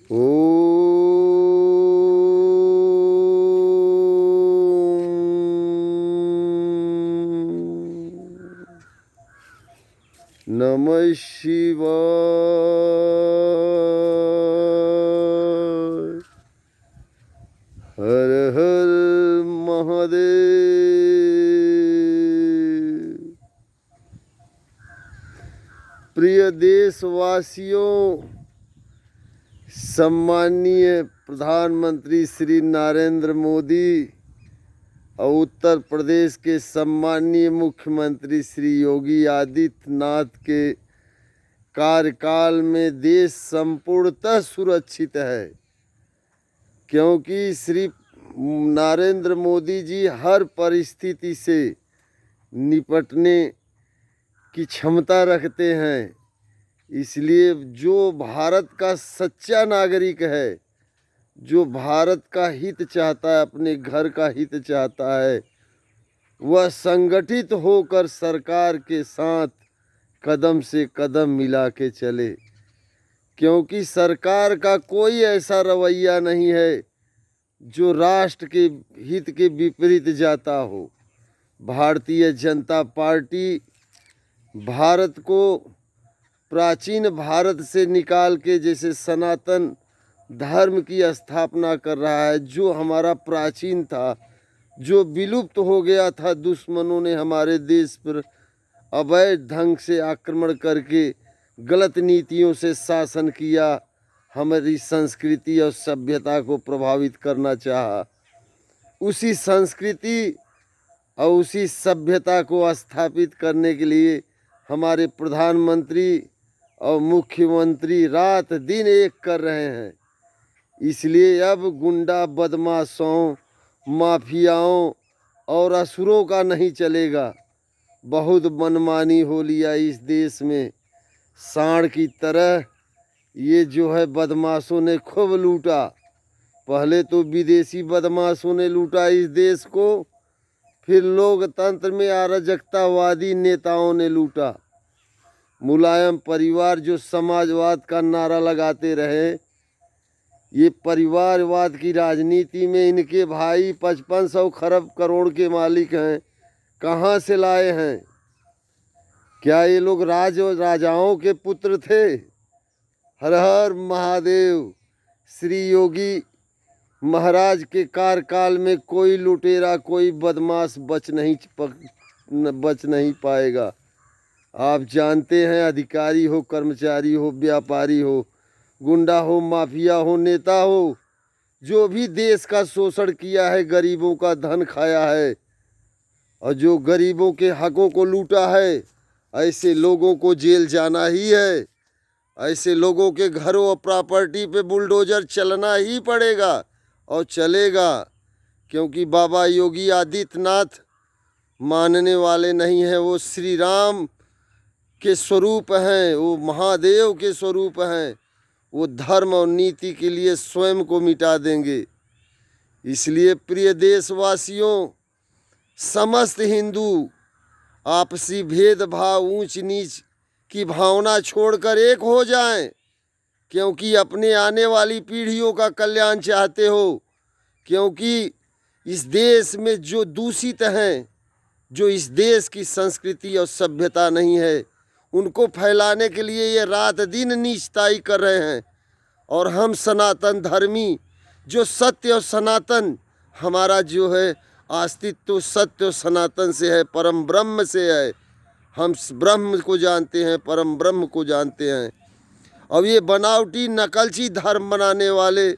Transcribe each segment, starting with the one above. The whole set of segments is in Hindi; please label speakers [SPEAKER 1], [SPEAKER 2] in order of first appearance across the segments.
[SPEAKER 1] नमः शिवाय। हर हर महादेव। प्रिय देशवासियों, सम्माननीय प्रधानमंत्री श्री नरेंद्र मोदी और उत्तर प्रदेश के सम्माननीय मुख्यमंत्री श्री योगी आदित्यनाथ के कार्यकाल में देश संपूर्णतः सुरक्षित है, क्योंकि श्री नरेंद्र मोदी जी हर परिस्थिति से निपटने की क्षमता रखते हैं। इसलिए जो भारत का सच्चा नागरिक है, जो भारत का हित चाहता है, अपने घर का हित चाहता है, वह संगठित होकर सरकार के साथ कदम से कदम मिला के चले, क्योंकि सरकार का कोई ऐसा रवैया नहीं है जो राष्ट्र के हित के विपरीत जाता हो। भारतीय जनता पार्टी भारत को प्राचीन भारत से निकाल के जैसे सनातन धर्म की स्थापना कर रहा है, जो हमारा प्राचीन था, जो विलुप्त हो गया था। दुश्मनों ने हमारे देश पर अवैध ढंग से आक्रमण करके गलत नीतियों से शासन किया, हमारी संस्कृति और सभ्यता को प्रभावित करना चाहा। उसी संस्कृति और उसी सभ्यता को स्थापित करने के लिए हमारे प्रधानमंत्री और मुख्यमंत्री रात दिन एक कर रहे हैं। इसलिए अब गुंडा बदमाशों, माफियाओं और असुरों का नहीं चलेगा। बहुत मनमानी हो लिया इस देश में, सांड की तरह ये जो है बदमाशों ने खूब लूटा। पहले तो विदेशी बदमाशों ने लूटा इस देश को, फिर लोकतंत्र में अराजकतावादी नेताओं ने लूटा। मुलायम परिवार जो समाजवाद का नारा लगाते रहे, ये परिवारवाद की राजनीति में इनके भाई 5500 खरब करोड़ के मालिक हैं। कहाँ से लाए हैं? क्या ये लोग राजाओं के पुत्र थे? हर हर महादेव। श्री योगी महाराज के कार्यकाल में कोई लुटेरा, कोई बदमाश बच नहीं पाएगा। आप जानते हैं, अधिकारी हो, कर्मचारी हो, व्यापारी हो, गुंडा हो, माफिया हो, नेता हो, जो भी देश का शोषण किया है, गरीबों का धन खाया है और जो गरीबों के हकों को लूटा है, ऐसे लोगों को जेल जाना ही है। ऐसे लोगों के घरों और प्रॉपर्टी पे बुलडोजर चलना ही पड़ेगा और चलेगा, क्योंकि बाबा योगी आदित्यनाथ मानने वाले नहीं हैं। वो श्री राम के स्वरूप हैं, वो महादेव के स्वरूप हैं। वो धर्म और नीति के लिए स्वयं को मिटा देंगे। इसलिए प्रिय देशवासियों, समस्त हिंदू आपसी भेदभाव, ऊंच नीच की भावना छोड़कर एक हो जाएं, क्योंकि अपने आने वाली पीढ़ियों का कल्याण चाहते हो। क्योंकि इस देश में जो दूषित हैं, जो इस देश की संस्कृति और सभ्यता नहीं है, उनको फैलाने के लिए ये रात दिन नीचताई कर रहे हैं। और हम सनातन धर्मी, जो सत्य और सनातन, हमारा जो है अस्तित्व सत्य और सनातन से है, परम ब्रह्म से है। हम ब्रह्म को जानते हैं, परम ब्रह्म को जानते हैं। अब ये बनावटी नकलची धर्म बनाने वाले,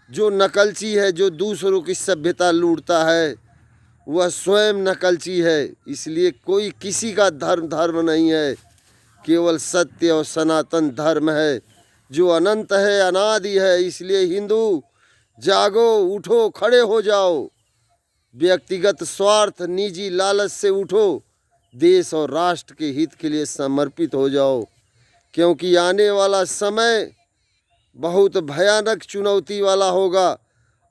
[SPEAKER 1] जो नकलची है, जो दूसरों की सभ्यता लूटता है, वह स्वयं नकलची है। इसलिए कोई किसी का धर्म नहीं है, केवल सत्य और सनातन धर्म है, जो अनंत है, अनादि है। इसलिए हिंदू जागो, उठो, खड़े हो जाओ। व्यक्तिगत स्वार्थ, निजी लालच से उठो, देश और राष्ट्र के हित के लिए समर्पित हो जाओ, क्योंकि आने वाला समय बहुत भयानक चुनौती वाला होगा।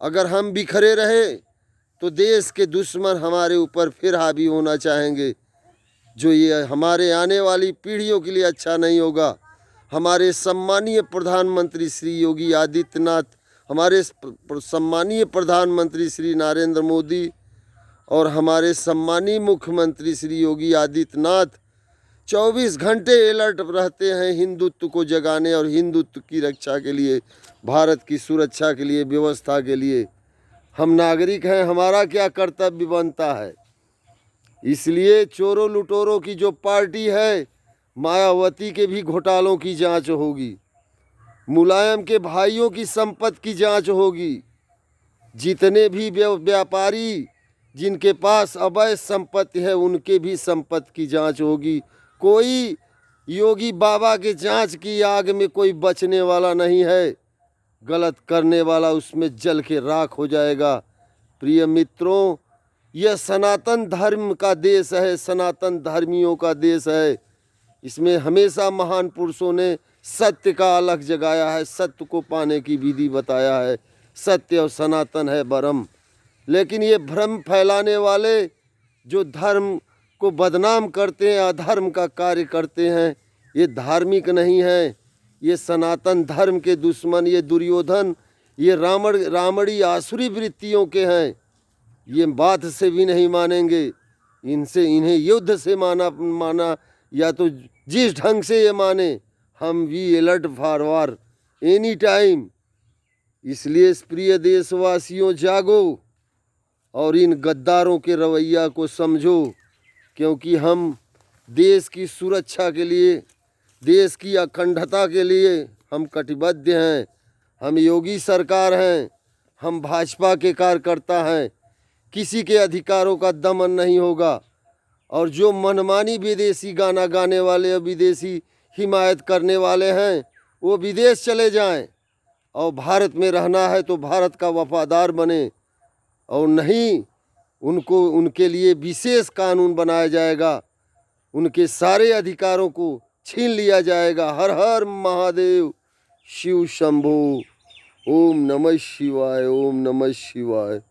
[SPEAKER 1] अगर हम बिखरे रहे तो देश के दुश्मन हमारे ऊपर फिर हावी होना चाहेंगे, जो ये हमारे आने वाली पीढ़ियों के लिए अच्छा नहीं होगा। हमारे सम्मानीय प्रधानमंत्री श्री योगी आदित्यनाथ, हमारे सम्मानीय प्रधानमंत्री श्री नरेंद्र मोदी और हमारे सम्मानीय मुख्यमंत्री श्री योगी आदित्यनाथ 24 घंटे अलर्ट रहते हैं हिंदुत्व को जगाने और हिंदुत्व की रक्षा के लिए, भारत की सुरक्षा के लिए, व्यवस्था के लिए। हम नागरिक हैं, हमारा क्या कर्तव्य बनता है। इसलिए चोरों लुटोरों की जो पार्टी है, मायावती के भी घोटालों की जांच होगी, मुलायम के भाइयों की संपत्ति की जांच होगी, जितने भी व्यापारी जिनके पास अवैध संपत्ति है उनके भी संपत्ति की जांच होगी। कोई योगी बाबा के जांच की आग में कोई बचने वाला नहीं है। गलत करने वाला उसमें जल के राख हो जाएगा। प्रिय मित्रों, यह सनातन धर्म का देश है, सनातन धर्मियों का देश है। इसमें हमेशा महान पुरुषों ने सत्य का अलग जगाया है, सत्य को पाने की विधि बताया है। सत्य और सनातन है ब्रह्म। लेकिन ये भ्रम फैलाने वाले जो धर्म को बदनाम करते हैं, अधर्म का कार्य करते हैं, ये धार्मिक नहीं है। ये सनातन धर्म के दुश्मन, ये दुर्योधन, ये रावणी आसुरी वृत्तियों के हैं। ये बात से भी नहीं मानेंगे। इन्हें युद्ध से माना या तो जिस ढंग से ये माने, हम we alert for war any time. इसलिए प्रिय देशवासियों, जागो और इन गद्दारों के रवैया को समझो, क्योंकि हम देश की सुरक्षा के लिए, देश की अखंडता के लिए हम कटिबद्ध हैं। हम योगी सरकार हैं, हम भाजपा के कार्यकर्ता हैं। किसी के अधिकारों का दमन नहीं होगा। और जो मनमानी विदेशी गाना गाने वाले और विदेशी हिमायत करने वाले हैं, वो विदेश चले जाएं। और भारत में रहना है तो भारत का वफादार बने, और नहीं उनको उनके लिए विशेष कानून बनाया जाएगा, उनके सारे अधिकारों को छीन लिया जाएगा। हर हर महादेव, शिव शंभो। ओम नमः शिवाय, ओम नमः शिवाय।